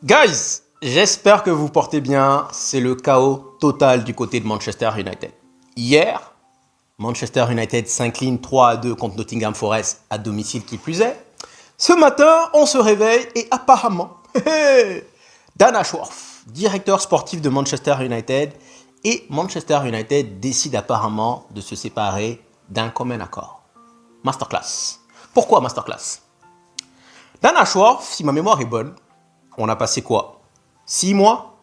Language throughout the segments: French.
Guys, j'espère que vous portez bien. C'est le chaos total du côté de Manchester United. Hier, Manchester United s'incline 3-2 contre Nottingham Forest à domicile qui plus est. Ce matin, on se réveille et apparemment, Dan Ashworth, directeur sportif de Manchester United, et Manchester United décide apparemment de se séparer d'un commun accord. Masterclass. Pourquoi masterclass? Dan Ashworth, si ma mémoire est bonne, on a passé quoi? 6 mois?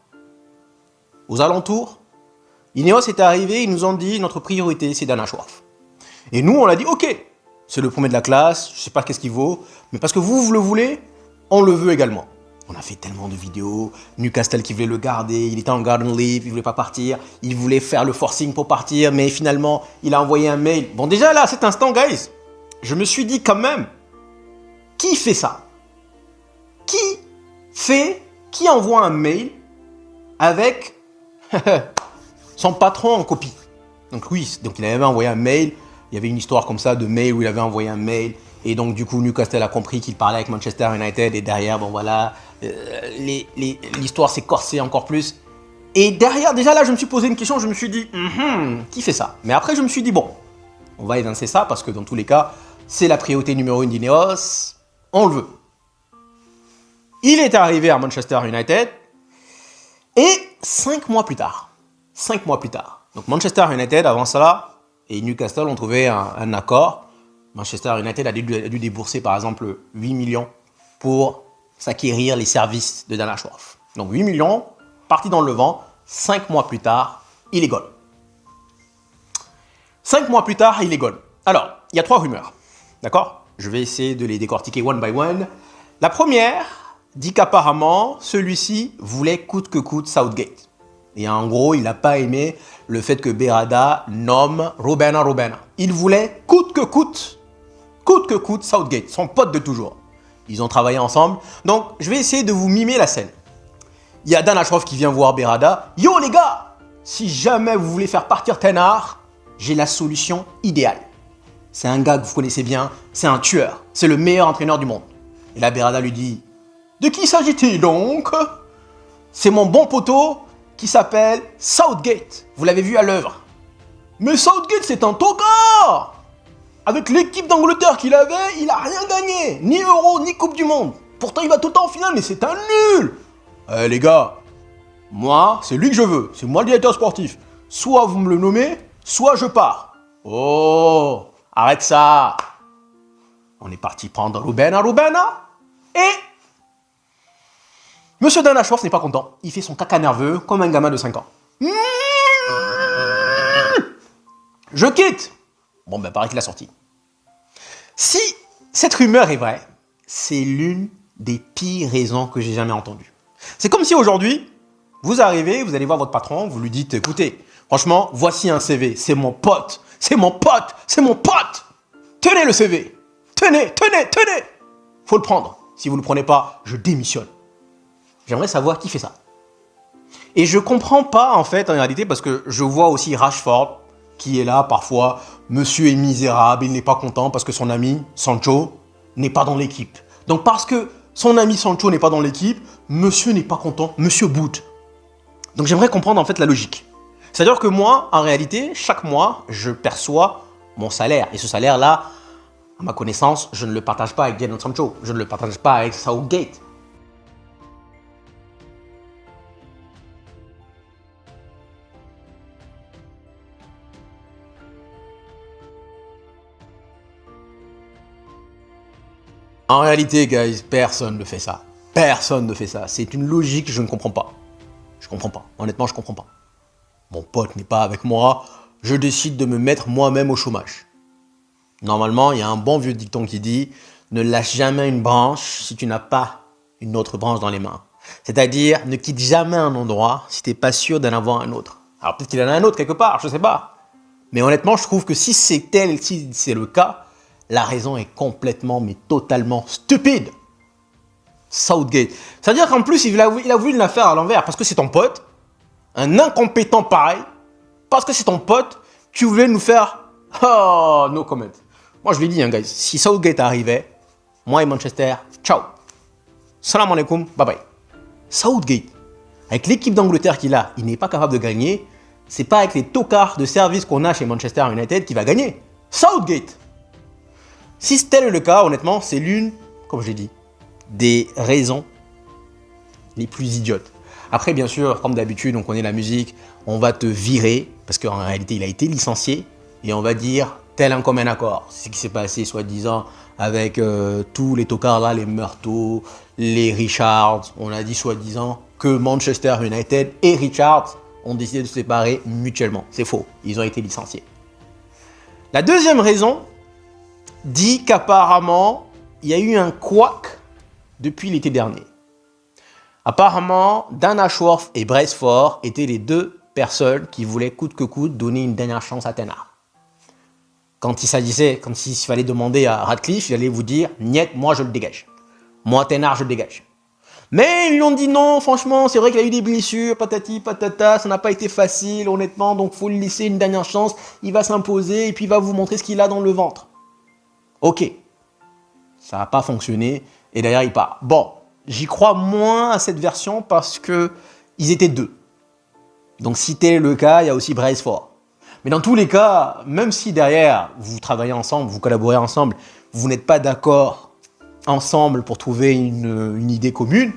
Aux alentours? Ineos est arrivé, ils nous ont dit notre priorité c'est Dan Ashworth. Et nous on a dit ok, c'est le premier de la classe, je sais pas qu'est-ce qu'il vaut, mais parce que vous le voulez, on le veut également. On a fait tellement de vidéos, Newcastle qui voulait le garder, il était en garden leave, il voulait pas partir, il voulait faire le forcing pour partir, mais finalement il a envoyé un mail. Bon déjà là à cet instant guys, je me suis dit quand même, qui fait ça? Qui envoie un mail avec son patron en copie? Donc oui, donc il avait envoyé un mail, il y avait une histoire comme ça de mail où il avait envoyé un mail, et donc du coup Newcastle a compris qu'il parlait avec Manchester United, et derrière, bon voilà, l'histoire s'est corsée encore plus. Et derrière, déjà là, je me suis posé une question, je me suis dit, qui fait ça? Mais après, je me suis dit, bon, on va évincer ça, parce que dans tous les cas, c'est la priorité numéro 1 d'Ineos, on le veut. Il est arrivé à Manchester United et 5 mois plus tard, donc Manchester United avant cela et Newcastle ont trouvé un accord. Manchester United a dû débourser par exemple 8 millions pour s'acquérir les services de Dan Ashworth. Donc 8 millions, partis dans le vent, 5 mois plus tard, il est gone. 5 mois plus tard, il est gone. Alors, il y a 3 rumeurs, d'accord? Je vais essayer de les décortiquer one by one. La première dit qu'apparemment, celui-ci voulait coûte que coûte Southgate. Et en gros, il n'a pas aimé le fait que Berrada nomme Robena. Il voulait coûte que coûte Southgate, son pote de toujours. Ils ont travaillé ensemble. Donc, je vais essayer de vous mimer la scène. Il y a Dan Ashworth qui vient voir Berrada. Yo les gars, si jamais vous voulez faire partir Ten Hag, j'ai la solution idéale. C'est un gars que vous connaissez bien, c'est un tueur, c'est le meilleur entraîneur du monde. Et là, Berrada lui dit: de qui s'agit-il donc? C'est mon bon poteau qui s'appelle Southgate. Vous l'avez vu à l'œuvre. Mais Southgate, c'est un tocard! Avec l'équipe d'Angleterre qu'il avait, il a rien gagné. Ni Euro, ni Coupe du Monde. Pourtant, il va tout le temps en finale, mais c'est un nul! Les gars, moi, c'est lui que je veux. C'est moi le directeur sportif. Soit vous me le nommez, soit je pars. Oh, arrête ça. On est parti prendre Robena. Et Monsieur Dan Ashworth n'est pas content. Il fait son caca nerveux comme un gamin de 5 ans. Je quitte. Bon, ben, paraît qu'il a sorti. Si cette rumeur est vraie, c'est l'une des pires raisons que j'ai jamais entendues. C'est comme si aujourd'hui, vous arrivez, vous allez voir votre patron, vous lui dites, écoutez, franchement, voici un CV, c'est mon pote. Tenez le CV. Tenez. Faut le prendre. Si vous ne le prenez pas, je démissionne. J'aimerais savoir qui fait ça. Et je comprends pas en fait en réalité parce que je vois aussi Rashford qui est là parfois. Monsieur est misérable, il n'est pas content parce que son ami Sancho n'est pas dans l'équipe. Donc parce que son ami Sancho n'est pas dans l'équipe, monsieur n'est pas content, monsieur boude. Donc j'aimerais comprendre en fait la logique. C'est-à-dire que moi, en réalité, chaque mois, je perçois mon salaire. Et ce salaire-là, à ma connaissance, je ne le partage pas avec Jadon Sancho. Je ne le partage pas avec Southgate. En réalité, guys, personne ne fait ça. C'est une logique que je ne comprends pas. Honnêtement, je comprends pas. Mon pote n'est pas avec moi. Je décide de me mettre moi-même au chômage. Normalement, il y a un bon vieux dicton qui dit « Ne lâche jamais une branche si tu n'as pas une autre branche dans les mains. » C'est-à-dire, ne quitte jamais un endroit si tu n'es pas sûr d'en avoir un autre. Alors peut-être qu'il y en a un autre quelque part, je ne sais pas. Mais honnêtement, je trouve que si c'est le cas, la raison est complètement, mais totalement stupide. Southgate. C'est-à-dire qu'en plus, il a voulu une affaire à l'envers parce que c'est ton pote, un incompétent pareil, parce que c'est ton pote, tu voulais nous faire... Oh, no comment. Moi, je lui dis, hein, guys, si Southgate arrivait, moi et Manchester, ciao. Salam alaikum, bye bye. Southgate, avec l'équipe d'Angleterre qu'il a, il n'est pas capable de gagner. C'est pas avec les tocards de service qu'on a chez Manchester United qu'il va gagner. Southgate. Si tel est le cas, honnêtement, c'est l'une, comme je l'ai dit, des raisons les plus idiotes. Après, bien sûr, comme d'habitude, on connaît la musique, on va te virer, parce qu'en réalité, il a été licencié, et on va dire tel un commun accord. C'est ce qui s'est passé, soi-disant, avec tous les tocards là, les Murtaugh, les Richards. On a dit, soi-disant, que Manchester United et Richards ont décidé de se séparer mutuellement. C'est faux, ils ont été licenciés. La deuxième raison dit qu'apparemment, il y a eu un couac depuis l'été dernier. Apparemment, Dan Ashworth et Braceford étaient les deux personnes qui voulaient coûte que coûte donner une dernière chance à Ten Hag. Quand il fallait demander à Ratcliffe, il allait vous dire « Niet, moi je le dégage. Moi Ten Hag, je le dégage. » Mais ils lui ont dit non, franchement, c'est vrai qu'il a eu des blessures, patati, patata, ça n'a pas été facile, honnêtement, donc faut lui laisser une dernière chance, il va s'imposer et puis il va vous montrer ce qu'il a dans le ventre. Ok, ça n'a pas fonctionné et d'ailleurs il part. Bon, j'y crois moins à cette version parce que ils étaient deux. Donc si tel est le cas, il y a aussi Braceford. Mais dans tous les cas, même si derrière vous travaillez ensemble, vous collaborez ensemble, vous n'êtes pas d'accord ensemble pour trouver une idée commune,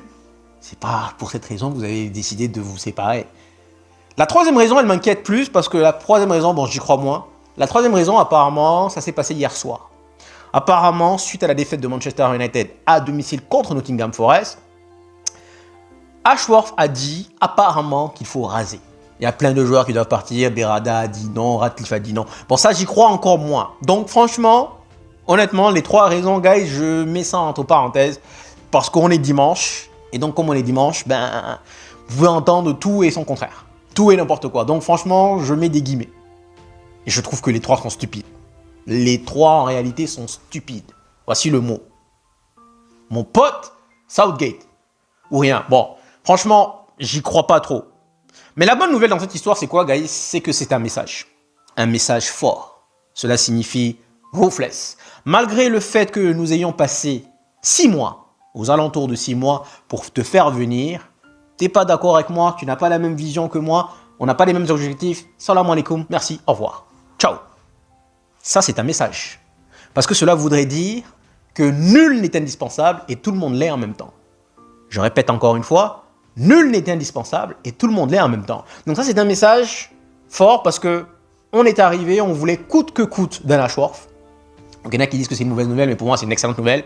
c'est pas pour cette raison que vous avez décidé de vous séparer. La troisième raison, elle m'inquiète plus parce que la troisième raison, bon, j'y crois moins. La troisième raison, apparemment, ça s'est passé hier soir. Apparemment, suite à la défaite de Manchester United à domicile contre Nottingham Forest, Ashworth a dit apparemment qu'il faut raser. Il y a plein de joueurs qui doivent partir, Berrada a dit non, Ratcliffe a dit non. Bon, ça, j'y crois encore moins. Donc, franchement, honnêtement, les trois raisons, guys, je mets ça entre parenthèses parce qu'on est dimanche. Et donc, comme on est dimanche, ben, vous pouvez entendre tout et son contraire. Tout et n'importe quoi. Donc, franchement, je mets des guillemets. Et je trouve que les trois sont stupides. Les trois, en réalité, sont stupides. Voici le mot. Mon pote, Southgate. Ou rien. Bon, franchement, j'y crois pas trop. Mais la bonne nouvelle dans cette histoire, c'est quoi, guys? C'est que c'est un message. Un message fort. Cela signifie ruthless. Malgré le fait que nous ayons passé 6 mois, aux alentours de 6 mois, pour te faire venir, t'es pas d'accord avec moi, tu n'as pas la même vision que moi, on n'a pas les mêmes objectifs. Salam alaikum, merci, au revoir. Ciao. Ça, c'est un message. Parce que cela voudrait dire que nul n'est indispensable et tout le monde l'est en même temps. Je répète encore une fois, nul n'est indispensable et tout le monde l'est en même temps. Donc ça, c'est un message fort parce que on est arrivé, on voulait coûte que coûte Dan Ashworth. Donc il y en a qui disent que c'est une mauvaise nouvelle, mais pour moi, c'est une excellente nouvelle.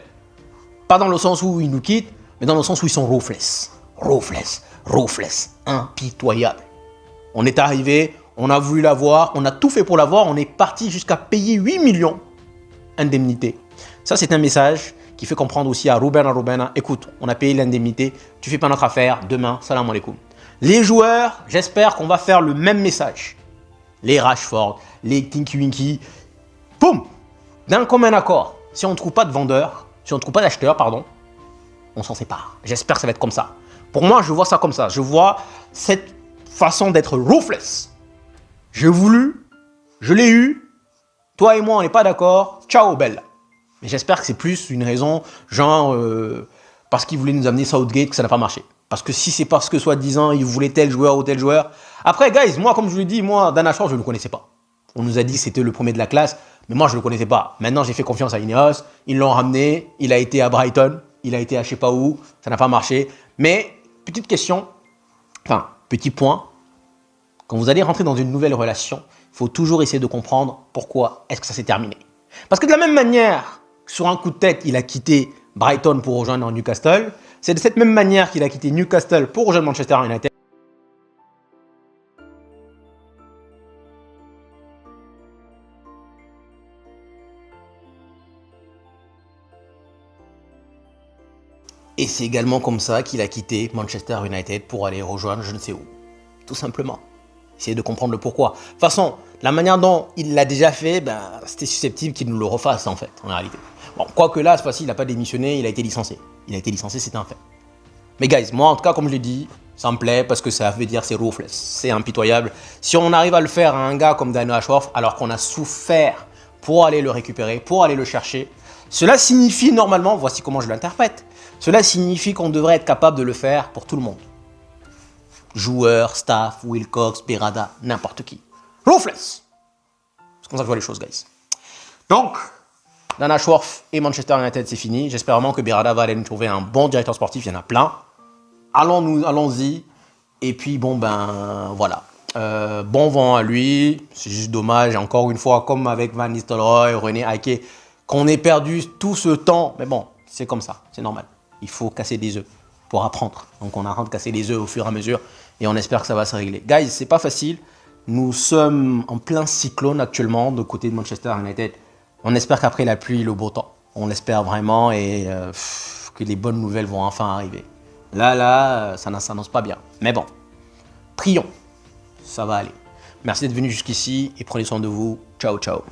Pas dans le sens où ils nous quittent, mais dans le sens où ils sont ruthless. Ruthless, ruthless, impitoyable. On est arrivé, on a voulu l'avoir, on a tout fait pour l'avoir, on est parti jusqu'à payer 8 millions indemnité. Ça, c'est un message qui fait comprendre aussi à Ruben, écoute, on a payé l'indemnité, tu fais pas notre affaire, demain, salam alaikum. Les joueurs, j'espère qu'on va faire le même message. Les Rashford, les Tinky Winky, boum, d'un commun accord. Si on ne trouve pas de vendeur, si on ne trouve pas d'acheteur, pardon, on s'en sépare. J'espère que ça va être comme ça. Pour moi, je vois ça comme ça. Je vois cette façon d'être ruthless. J'ai voulu, je l'ai eu. Toi et moi, on n'est pas d'accord. Ciao, belle. Mais j'espère que c'est plus une raison, genre, parce qu'il voulait nous amener Southgate, que ça n'a pas marché. Parce que si c'est parce que, soi-disant, il voulait tel joueur ou tel joueur. Après, guys, moi, comme je vous l'ai dit, moi, Dan Ashworth, je ne le connaissais pas. On nous a dit que c'était le premier de la classe, mais moi, je ne le connaissais pas. Maintenant, j'ai fait confiance à Ineos. Ils l'ont ramené. Il a été à Brighton. Il a été à je ne sais pas où. Ça n'a pas marché. Mais, petite question, enfin, petit point. Quand vous allez rentrer dans une nouvelle relation, il faut toujours essayer de comprendre pourquoi est-ce que ça s'est terminé. Parce que de la même manière, sur un coup de tête, il a quitté Brighton pour rejoindre Newcastle, c'est de cette même manière qu'il a quitté Newcastle pour rejoindre Manchester United. Et c'est également comme ça qu'il a quitté Manchester United pour aller rejoindre je ne sais où. Tout simplement. Essayez de comprendre le pourquoi. De toute façon, la manière dont il l'a déjà fait, ben, c'était susceptible qu'il nous le refasse en fait, en réalité. Bon, quoique là, cette fois-ci, il n'a pas démissionné, il a été licencié. Il a été licencié, c'est un fait. Mais guys, moi en tout cas, comme je l'ai dit, ça me plaît parce que ça veut dire c'est ruthless, c'est impitoyable. Si on arrive à le faire à un gars comme Dan Ashworth, alors qu'on a souffert pour aller le récupérer, pour aller le chercher, cela signifie normalement, voici comment je l'interprète, Cela signifie qu'on devrait être capable de le faire pour tout le monde. Joueurs, staff, Wilcox, Berrada, n'importe qui. Ruthless. C'est comme ça que je vois les choses, guys. Donc, Dan Ashworth et Manchester United, c'est fini. J'espère vraiment que Berrada va aller nous trouver un bon directeur sportif. Il y en a plein. Allons-y. Et puis, bon, ben, voilà. Bon vent à lui. C'est juste dommage, encore une fois, comme avec Van Nistelrooy, René Ake, qu'on ait perdu tout ce temps. Mais bon, c'est comme ça, c'est normal. Il faut casser des œufs pour apprendre. Donc, on apprend de casser les œufs au fur et à mesure. Et on espère que ça va se régler. Guys, c'est pas facile. Nous sommes en plein cyclone actuellement de côté de Manchester United. On espère qu'après la pluie, le beau temps. On l'espère vraiment et que les bonnes nouvelles vont enfin arriver. Là, ça ne s'annonce pas bien. Mais bon, prions. Ça va aller. Merci d'être venu jusqu'ici et prenez soin de vous. Ciao, ciao.